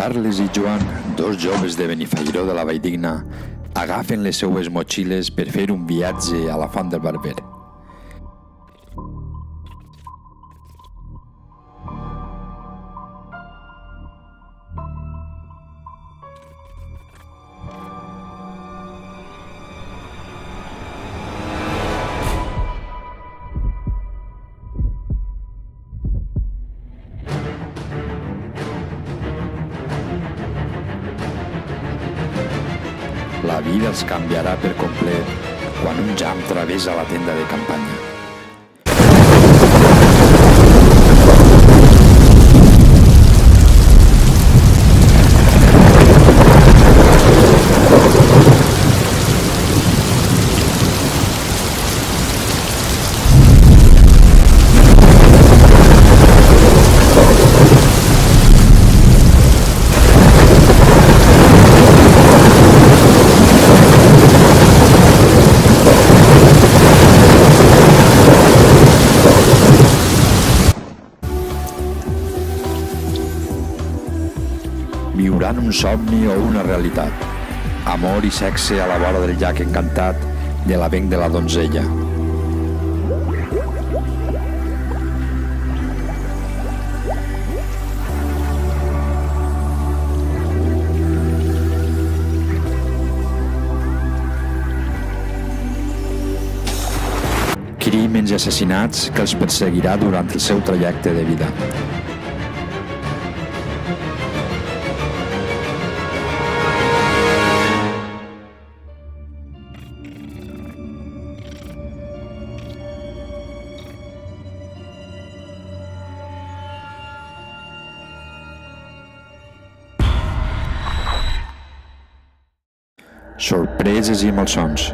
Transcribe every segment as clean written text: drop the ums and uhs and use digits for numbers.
Carles i Joan, dos joves de Benifairó de la Valldigna, agafen les seues motxilles per fer un viatge a la Font del Barber. La vida els canviarà per complet quan un jam travessa la tenda de campanya. Viuran un somni o una realitat. Amor i sexe a la vora del llac encantat de l'avenc de la donzella. Crímens i assassinats que els perseguirà durant el seu trajecte de vida. Sorpreses i malsons,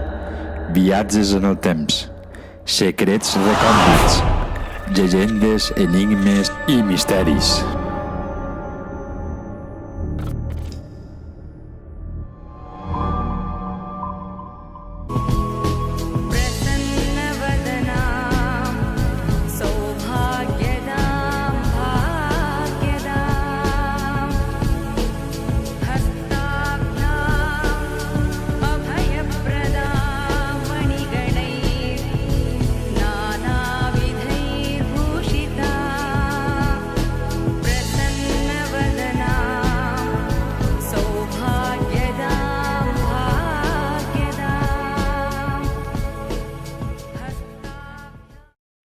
viatges en el temps, secrets recòndits, llegendes, enigmes i misteris.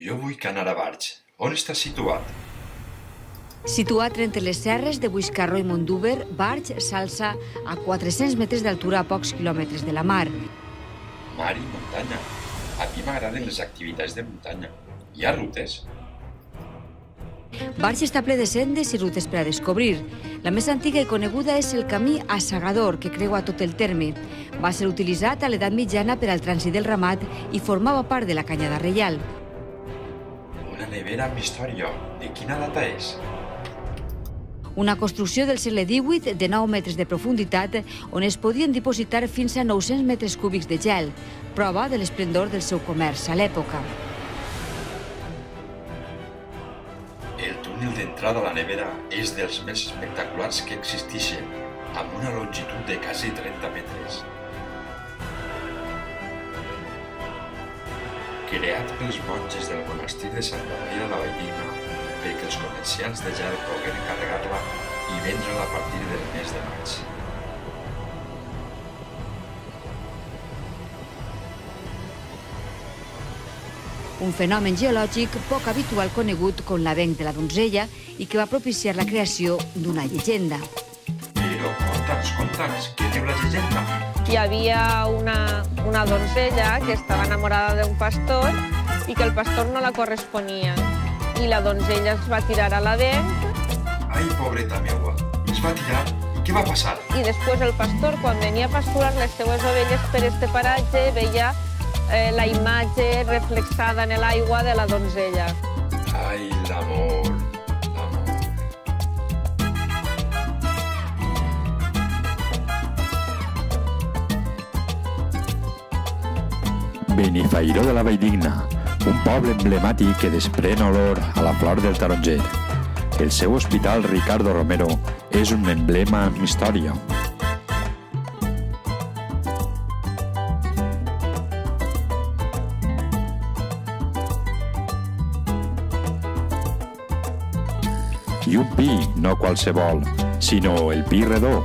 Jo vull anar a Barx. On està situat? Situat entre les serres de Buixcarro i Mondúber, Barx s'alça a 400 metres d'altura a pocs quilòmetres de la mar. Mar i muntanya. A mi m'agraden les activitats de muntanya. Hi ha rutes? Barx està ple de sendes i rutes per a descobrir. La més antiga i coneguda és el camí a Segador, que creua tot el terme. Va ser utilitzat a l'edat mitjana per al trànsit del ramat i formava part de la Canyada Reial. Una nevera amb història. De quina data és? Una construcció del segle XVIII de 9 metres de profunditat on es podien dipositar fins a 900 metres cúbics de gel, prova de l'esplendor del seu comerç a l'època. El túnel d'entrada a la nevera és dels més espectaculars que existeixen, amb una longitud de quasi 30 metres. Creat pels monges del monestir de Santa Maria de la Valldigna perquè els comerciants de gel pogueren carregar-la i vendre-la a partir del mes de maig. Un fenomen geològic poc habitual conegut com l'avenc de la donzella i que va propiciar la creació d'una llegenda. Però conta'ns, què diu la llegenda? Hi havia una donzella que estava enamorada d'un pastor i que el pastor no la corresponia. I la donzella es va tirar a l'avenc. Ai, pobreta meua, es va tirar. I què va passar? I després el pastor, quan venia a pasturar les seues ovelles per este paratge, veia la imatge reflexada en l'aigua de la donzella. Ai, l'amor, l'amor. Benifairó de la Valldigna, un poble emblemàtic que desprèn olor a la flor del taronger. El seu hospital Ricardo Romero és un emblema amb història. I un pi, no qualsevol, sinó el pi redó,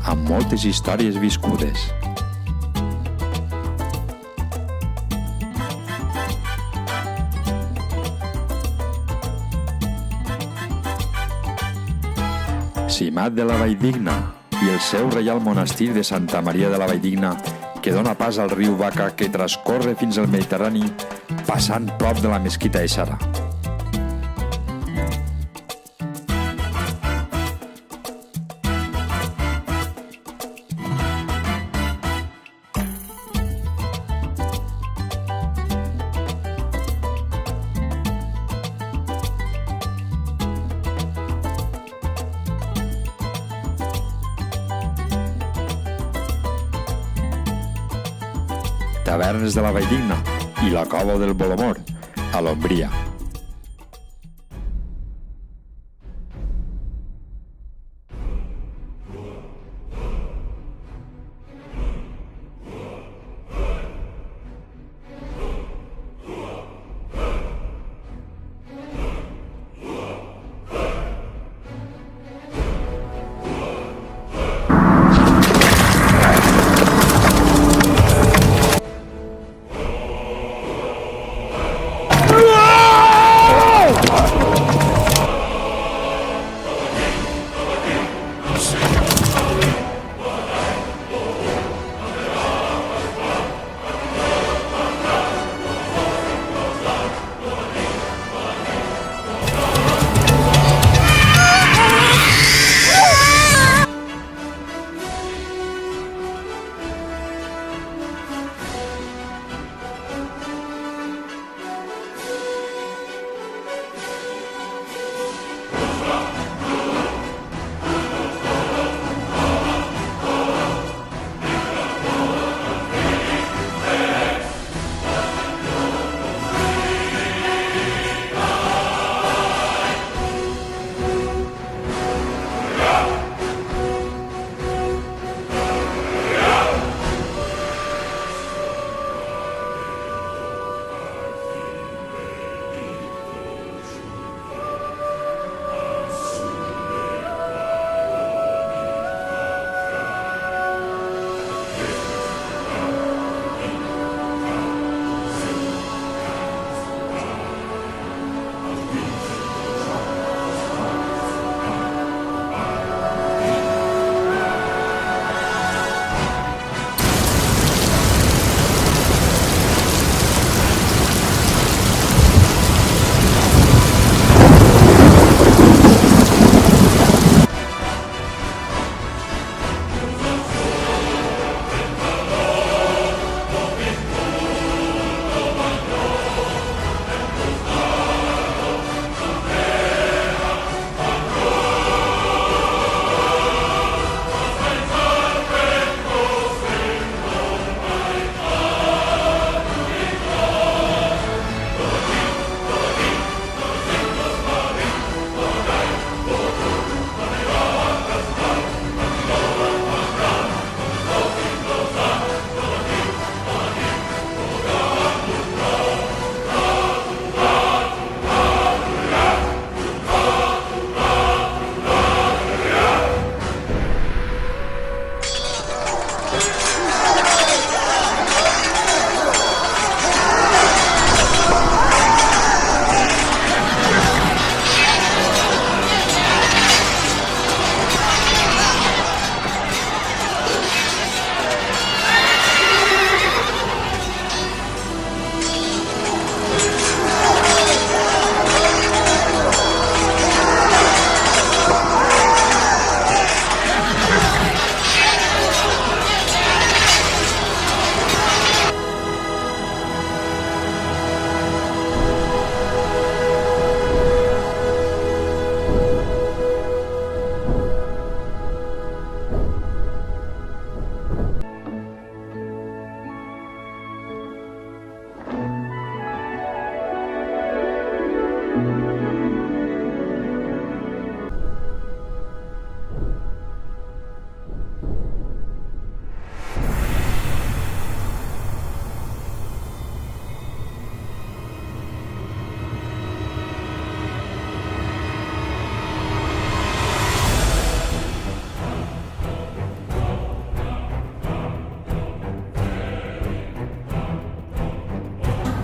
amb moltes històries viscudes. Simat de la Valldigna i el seu reial monestir de Santa Maria de la Valldigna, que dona pas al riu Vaca que transcorre fins al Mediterrani, passant prop de la mesquita de Xara. Tavernes de la Valldigna i la Cova del Bolomor, a l'Ombria.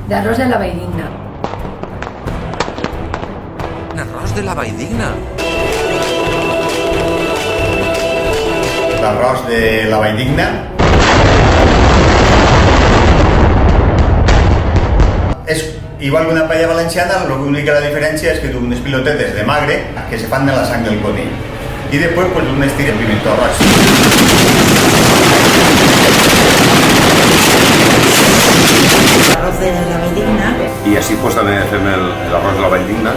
d'arròs de la Valldigna. Arròs de la Valldigna. L'arròs de la Valldigna és igual que una paella valenciana, l'única diferència és que du unes pilotetes de magre que se fan de la sang del conill i després pues, un estir de pimentó roig. L'arròs de la Valldigna. I així pues, també fem l'arròs de la Valldigna,